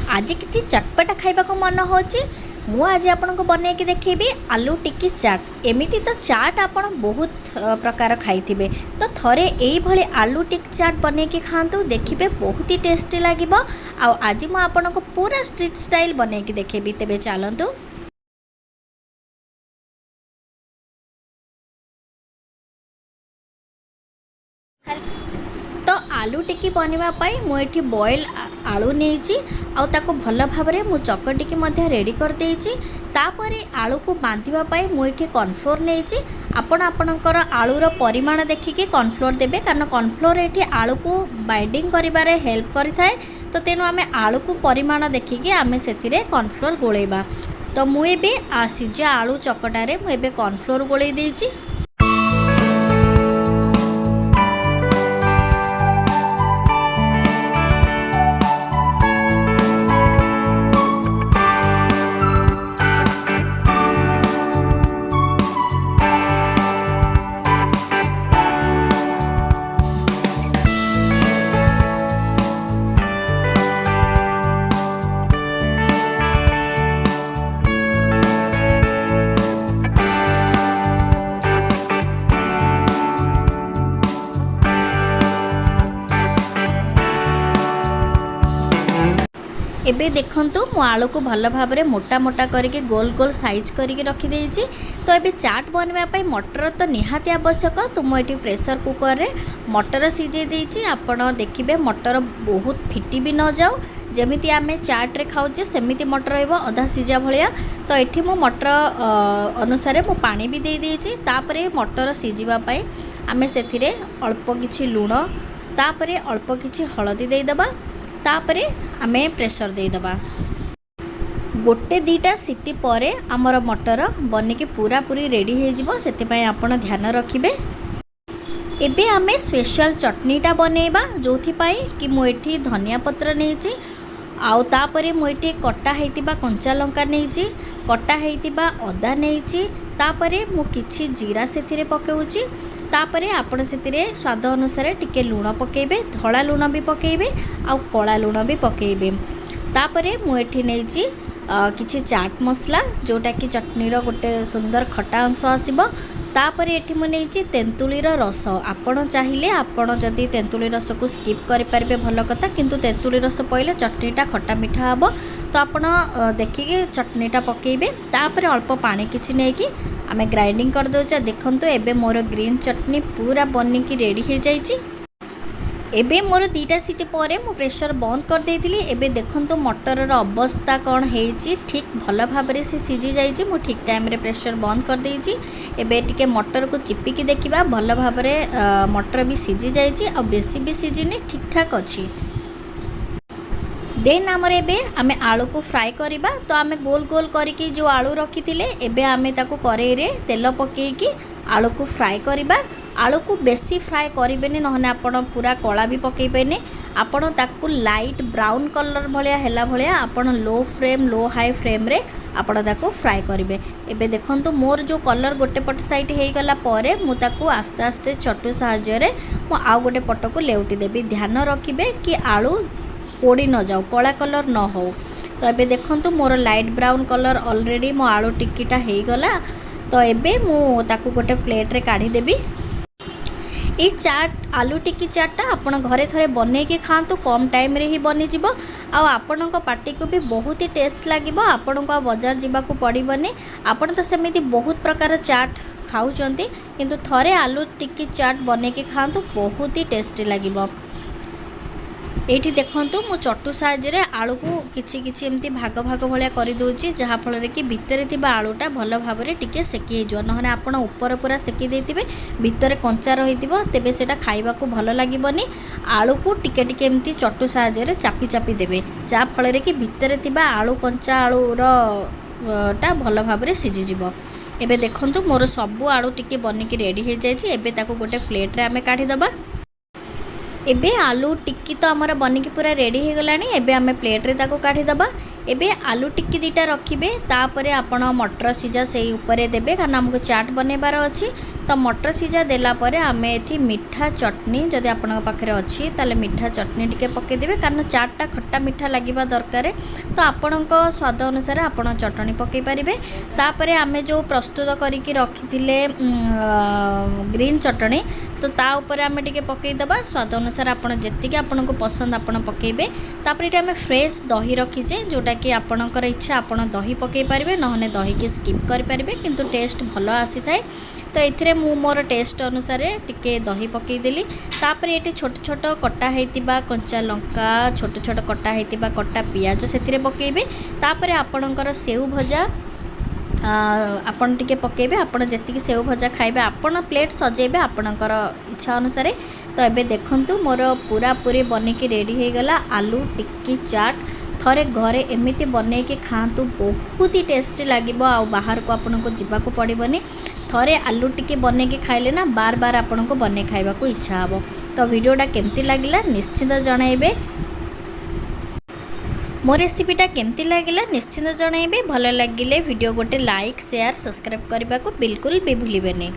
आज किसी चटपटा खाइबा को मन हो मु आज आपको बनैकी देखी आलू टिक्की चाट। एमती तो चाट आपण बहुत प्रकार खाई तो थरे यही आलू टिक्की चाट बनैकी खातु देखिए बहुत ही टेस्टी लगे। आज मु आपको पूरा स्ट्रीट स्टाइल बनैकी देखेबी तेबे चलतु। तो आलू टिक्की बनवाई मुझे बॉयल आलू नहीं आको भल भाव में मुझे चकटिकी रेडी कर देछि। तापर आलू को बांधवाई मुझे कॉर्नफ्लोर नहीं आपण आपणकर आलूर परिमाण देखिकी कॉर्नफ्लोर देबे कारण कॉर्नफ्लोर ये आलू को बाइंडिंग करिबारे हेल्प करिथाए। तो तेणु आम आलू को परिमाण देखिकी आम से कॉर्नफ्लोर गोलेबा। तो मुझे सिझा आलू चकटारे मुझे कॉर्नफ्लोर गोले देछि। एबे देखंतु मु आलू को भल भाव में मोटा मोटा करके गोल गोल साइज करके रखिदे। तो ये चाट बनवाई मटर तो निहाती आवश्यक। तो मुझे प्रेसर कुकर रे मटर सीझे देछि। आपण देखिए मटर बहुत फिटी भी न जाओ जमीती आम चाट रे खाऊचे सेमिति मटर रहिबो अधा सीझा भलिया। तो एठी मु मटर अनुसार मु पानी भी दे देछि। तापरे मटर सीझिबा पई आमे सेथिरे अल्प किछि लूण तापरे अल्प किछि हळदी दे दबा। तापरे आमे प्रेशर दे दबा। गोटे दीटा सीटी परे आमर मटर बनिके पूरा पूरी रेडी हो जिवो सेतिपई आपण ध्यान रखिबे। एबे आमे स्पेशल चटनीटा बनेबा जोथि पई कि मु एठी धनिया पत्र नेछि आउ तापरे मु एठी कटा हेतिबा कंचा लंका नेछि कटा हेतिबा अदा नेछि। तापरे मु किछि जीरा सेथिरे पकेउछि। तापरे आपण सेतिरे स्वाद अनुसार टिके लूण पकेबे धला लूण भी पकेबे आउ कला लूण भी पकेबे। तापरे मु एठी नेछि किछि चाट मसला जोटा कि चटनीर गोटे सुंदर खटा अंश आसीबो। तापरे एठी मु नेछि तेंतुलीर रस। आपण चाहिए आपण जदि तेंतुली रस को स्किप करि पारबे भल कथा किंतु तेंतुली रस पइले चटनीटा खटा मिठा हबो। तो आपण देखिके चटनीटा पकेबे। तापरे अल्प पानी किछि नेकी आमे ग्राइंडिंग कर दोचा। देखंतु एबे मोर ग्रीन चटनी पूरा बनिकी रेडी हो जाइछि। एबे मोर दीटा सीटी परे मु प्रेशर बंद कर देइथिली। एबे देखंतु मटर रो अवस्था कोन हेछि ठीक भल भाव में से सीझी जाइछि। मु ठीक टाइम रे प्रेशर बंद कर देइछि। एबे टिके मटर को चिपिकी देखिबा भल भाव में मटर भी सीझी जाइछि आ बेसी भी सीझिनी ठीक ठाक अछि। देन आमर एबे आमे आलू को फ्राई करिबा। तो आमे गोल गोल करिकी जो आलू रखिथिले एबे आमे ताको करेई रे तेल पकेकी आलू को फ्राई करिबा। आलू को बेसी फ्राई करेंगे नहने आपण पूरा कला भी पकेबेनी। आपण ताकू लाइट ब्राउन कलर भलिया हैला भलिया आपण low flame low high flame रे आपण ताकू फ्राई करिवे। एबे देखंतु मोर जो कलर गोटे पट साइड हे गला परे मु ताकू आस्ते आस्ते चटू सहाय्य रे मु आउ गोटे पट को लेउटी देबी। ध्यान रखिबे कि आलू पोड़ी न जाओ कला कलर न हो। तो एबे देखंतु मोर लाइट ब्राउन कलर ऑलरेडी मो आलू टिक्कीटा हे गला। तो एबे मु ताकू गोटे प्लेट रे काढ़ी देबी। ये चाट आलू टिक्की चाटा आपण घरे थरे बनैकी खातु कम टाइम रे ही बनी जिवो आ आपण पार्टी को भी बहुत ही टेस्ट लागिवो। आपण को बाजार जीवाकू पड़िबनी। आपण तो सेमिति बहुत प्रकार चाट खाउचंती किंतु थरे आलू टिक्की चाट बनैकी खातु बहुत ही टेस्टी लागिवो। एठी देखंतु मु चटू साहाय्य आलू को किछि किछि एमती भाग भाग भलिया करि दोछि जहा फल रे कि भितरे थिबा आलूटा भल भाव रे टिके सेकी हे जो नहने आपण ऊपर पूरा सेकी देथिबे भितरे कंचा रहिथिबो तेबे सेटा खाइबा को भल लागिबनी। आलू को टिके टिके एमती चटू साहाय्य रे चापी चापी देबे जहा फल रे कि भितरे थिबा आलू कंचा आलू रो टा भल भाव रे सिझी जिवो। एबे देखंतु मोर सब आलू टिके बनिकी रेडी हे जायछि। एबे ताको गोटे प्लेट रे आमे काढी दबा। एबे आलू टिक्की तो आमर बनिकी पूरा रेडी हो गलानी। एबे आमे प्लेट रे ताको काढी दबा। एबे आलू टिक्की दीटा रखिबे तापरे आपण मटर सीझा से ऊपर देबे कारण हमको चाट बनेबार अछि। तो मटर सीझा देला परे आमे एठी मीठा चटनी जदि आपन पाखरे अछि ताले मीठा चटनी टिके पके देबे कारण चाटटा खट्टा मीठा लागिबा दरकार। तो आपणक स्वाद अनुसार आपण चटनी पके पारिबे। तापरे आमे जो प्रस्तुत करिकि रखिथिले ग्रीन चटनी तो ता ऊपर आमे टिके पके दबा स्वाद अनुसार आपण जेतिके आपण को पसंद आपण पकेबे। तापर एटा आमे फ्रेश दही रखिचे जोटा कि आपणकर इच्छा आपण दही पके पारिबे नहने दही के स्किप करि पारिबे किंतु टेस्ट भलो आसी थाए। तो एथिरे मु मोर टेस्ट अनुसार टिके दही पके देली। तापर एटी छोट छोट कटा हेतिबा कंचा लंका छोट छोट कटा हेतिबा कटा पियाज सेथिरे पकेबे। तापर आपणकर सेव भजा आपण टिके पकेबे। आपण जेतिकी सेव भजा खाइबे आपण प्लेट सजेबे आपणकर इच्छा अनुसार। तो एबे देखंतु मोर पूरा पूरी बनिकी रेडी हे गला आलू टिक्की चाट। थरे घरे एमिति बने के खातु बहुत ही टेस्टी लागिबो आ बाहर को आपन को जिबा को पड़िबनी। थरे आलू टिक्की बने के खाइले ना बार बार आपन को बने खाइबा को इच्छा हबो। तो वीडियोटा केमती लागिला निश्चित जणाइबे। मो रेसिपीटा केमती लागिला निश्चित जणाइबे। भल लागिले वीडियो गोटे लाइक शेयर सब्सक्राइब करबा को बिल्कुल भी भूलिबेनी।